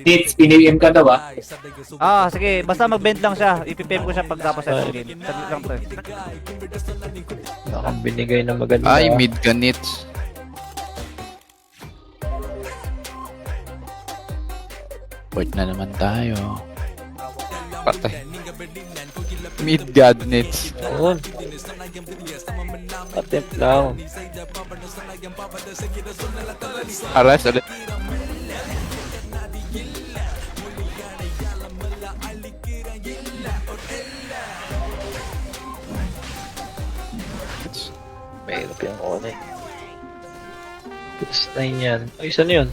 Nits, piniliim ka daw ah. Sige. Basta mag-bend lang siya. Ipipim ko siya pagtapos sa game. Saglit lang to eh. Nakang binigay na maganda. Ay, mid ka nits. Port na naman tayo. Patay. Mid god nits. Oo. Attempt lang. Aras ulit. Mahirap yung One. Plus 9 yan. Ay, saan yun?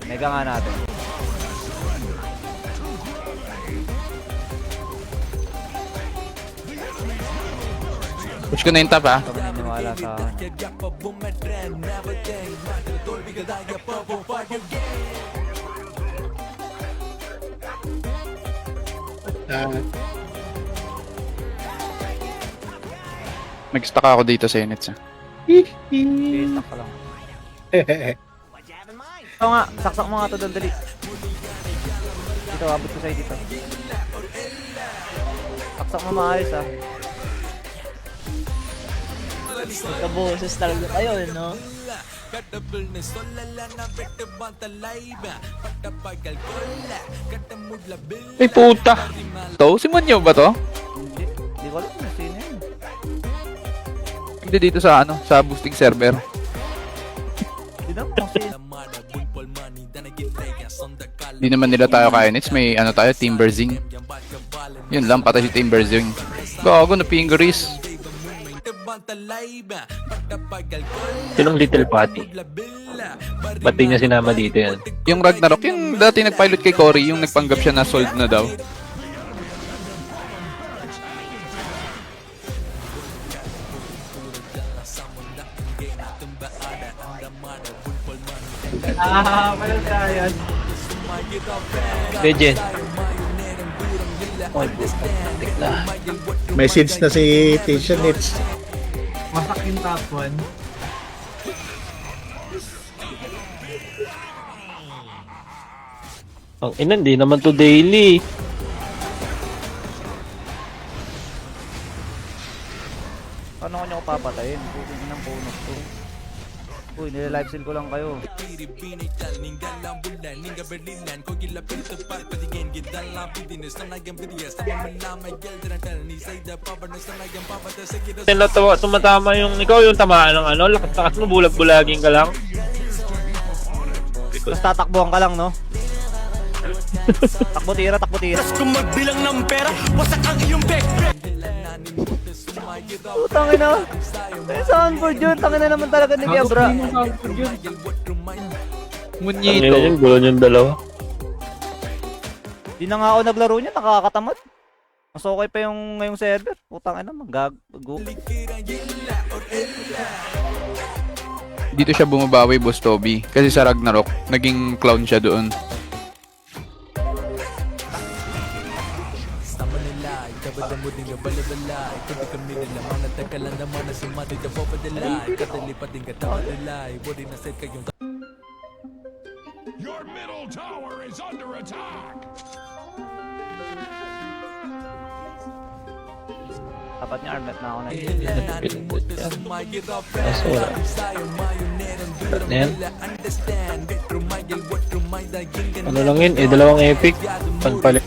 Mega nga natin. Push ko na yung top ha. Ito maniniwala sa akin. Mag-stuck ako dito sa units ha. Okay, stuck ka lang. Ito nga, saksak mo nga ito dali. Dito, abot ko sa'yo dito. Saksak mo maayos ah. Kaboses talaga kayo, no? Ay puta! To? Si Monyo ba to? Hindi ko alam kung sino yun. Hindi dito sa ano, sa boosting server. Hindi naman kung sino. Hindi naman nila tayo kaya nits. May ano tayo, Timberzing. Yun lang, patay si Timberzing. Gago na fingeries. Sinong Little Patty? Ba't di niya sinama dito yan? Yung Ragnarok, yung dati nagpilot kay Cory, yung nagpanggap siya na sold na daw. Walang kaya. Legend. Message na si Tisha Nits. Wasak yung top 1. Ang ina, hindi naman to daily. Paano ko niyo ko papatayin? Pukin ng bonus ko. Uy, nililive stream ko lang kayo. Tumatama yung ikaw yung tamaan ng ano, lakas mo, bulag-bulagin ka lang. Tapos tatakbuhan ka lang, no? Takbo tira, takbo tira. Kung magbilang ng pera, wasak ang iyong pek. Tangin na. Soundboard yun. Tangin na naman talaga ni Gebra. Munyito. Yung gulo yung dalawa. Di na nga ako naglaro niya. Nakakatamad. Mas okay pa yung ngayong server. Putang ina, mag-go. Dito siya bumabawi, Boss Toby. Kasi sa Ragnarok, naging clown siya doon. Your middle tower is under attack. Dapat niya armet na ako na. Kaso wala. Ba't na yan? Ano lang yun? Dalawang epic. Panpalit.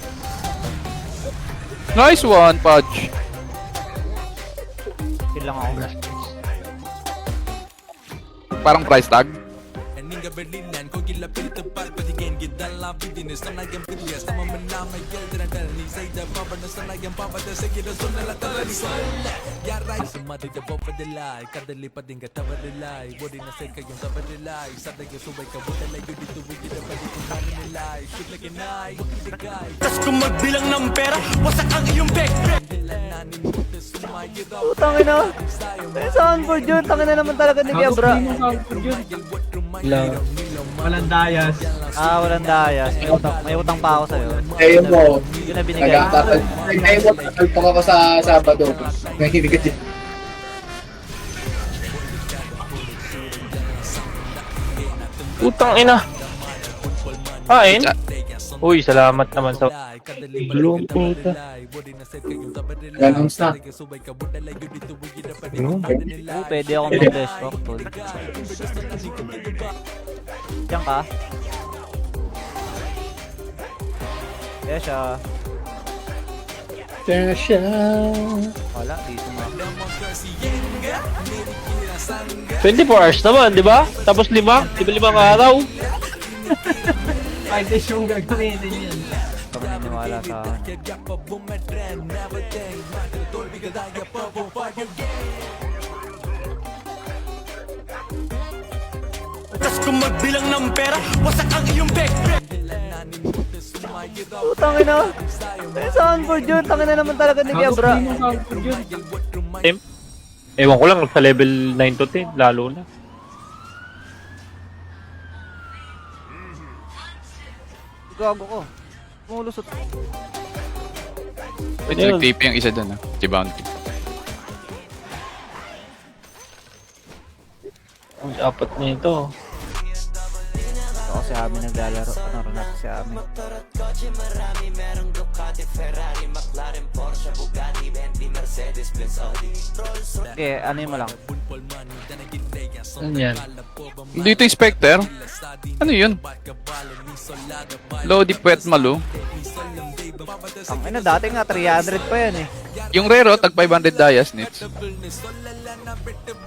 Nice one, Pudge! Kill lang ako. Parang price tag. Tas kung magbilang ng pera, wasak ang iyong pek. Putang ina. Soundboard yun. Tangin na naman talaga ni Gebra. Lang. Walang dayas. Walang dayas. May utang pa ako sa'yo. Ayaw mo. Yun na binigay. Nag-aatal. Ayaw mo, tatalpok ako sa Sabado. Nahihilig ka din. Putang ina. Kain? Uy, salamat naman sa... Bloom puta. Ganun na. Pwede ako mag-desktop, tol. Diyan ka? Kaya siya. Tasha. Wala, dito na. 24 hours naman, di ba? Tapos 5? Di ba 5 araw? Ay, this yung gagamitin yun. Kami naniwala sa akin. Tas kung magbilang ng pera, wasak ang iyong bek. Putang ina. May soundboard yun. Tangin na naman talaga ni Gebra. Tim? Ewan ko lang, sa level 9 to 10, lalo na. Gago ko. Mulusot. Wait, Ayun. nag-TP yung isa dun, si Bounty. Ang apat na ito. Ako si Ami naglalaro. Ano rin natin si Ami. Okay, ano mo lang? Ano yan? Dito yung Spectre? Ano yun? Lodi Puwet Malu. Ang ina, dati nga 300 pa yan eh. Yung Rero, tag 500 Dias nits.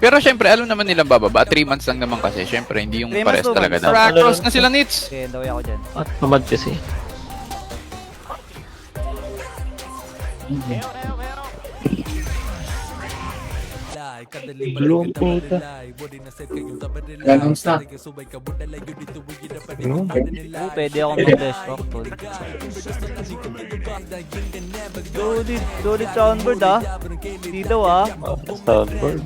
Pero syempre, alam naman nilang bababa. 3 months lang naman kasi. Syempre, hindi yung 3 pares months, talaga. 2 months. Fractals na sila nits. Okay, daw ako dyan. At tamad kasi. Bloom puta. Ganun na. Pwede ako mag-desktop, tol. Solid soundboard ah. Dito ah. Soundboard.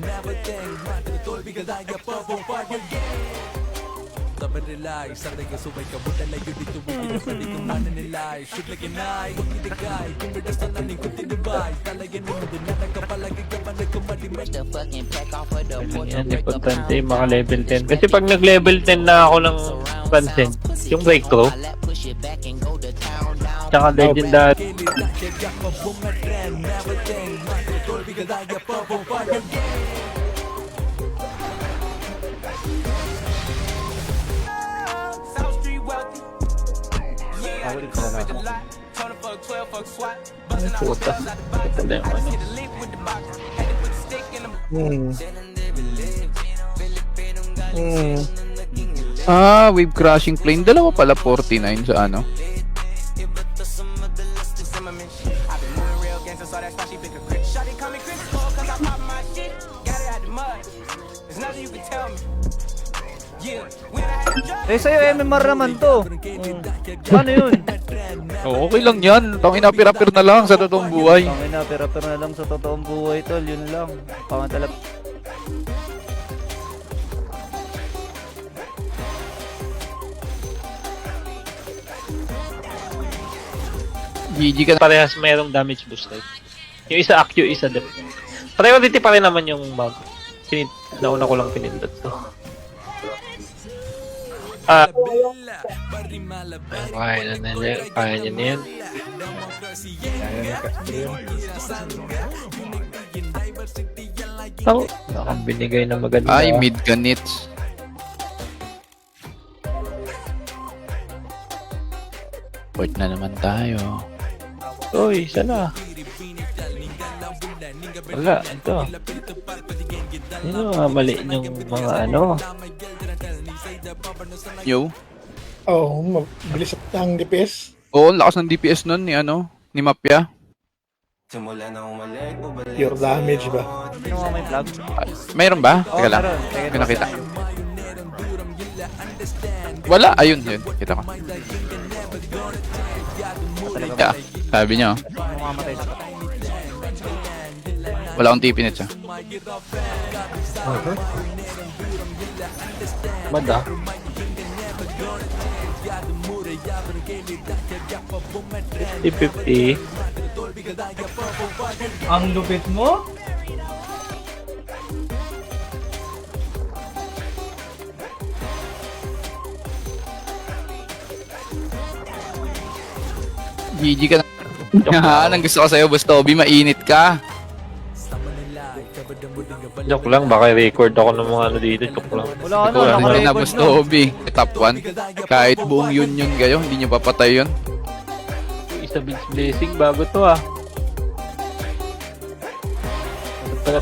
Yan, importante maka level 10. Kasi pag nag level 10 na ako ng pansin, yung breakthrough, tsaka legendary. Ako ko na ako. Ay, puta. Ito na yung ano. Wave Crashing Plane. Dalawa pala 49 sa ano. Eh sa'yo MMR naman to. Ano yun? Oh, okay lang yan. Tangina, pirapir na lang sa totoong buhay. Tangin na, pero na lang sa totoong buhay tol. Yun lang. Pangatalap. GG ka na. Parehas mayroong damage boost type. Yung isa accu, isa dep. Priority pa rin naman yung mag. Nauna ko lang pinindot to. Kaya na nila. Kaya niya na yan. Ang nakabinigay na maganda. Ay, mid ka nits. Port na naman tayo. Uy, sana. Wala, ito. Yun ang mali yung mga ano. Yo. Oh, mabilis ang DPS. Oo, ang lakas ng DPS nun ni ano, ni Mapia. Pure damage ba? Sino mo may vlog? Mayroon ba? Oo, Teka lang. meron. May nakita. Wala, ayun, yun. Kita ko. Talaga ba? Yeah, sabi niya. Mamamatay sa patay. Wala akong TP nits ah. Mada. $50. Ang lupit mo? GG ka na. Yan, ang gusto ko sa'yo, Boss Toby, mainit ka. Joke lang, baka record ako ng mga ano dito. Joke lang. Wala Ikaw na, na, naka-record Boss na. Toby. Top 1. Kahit buong union kayo, hindi nyo papatay yun. Yung isa Bills Blessing, bago to ah. Ano pala?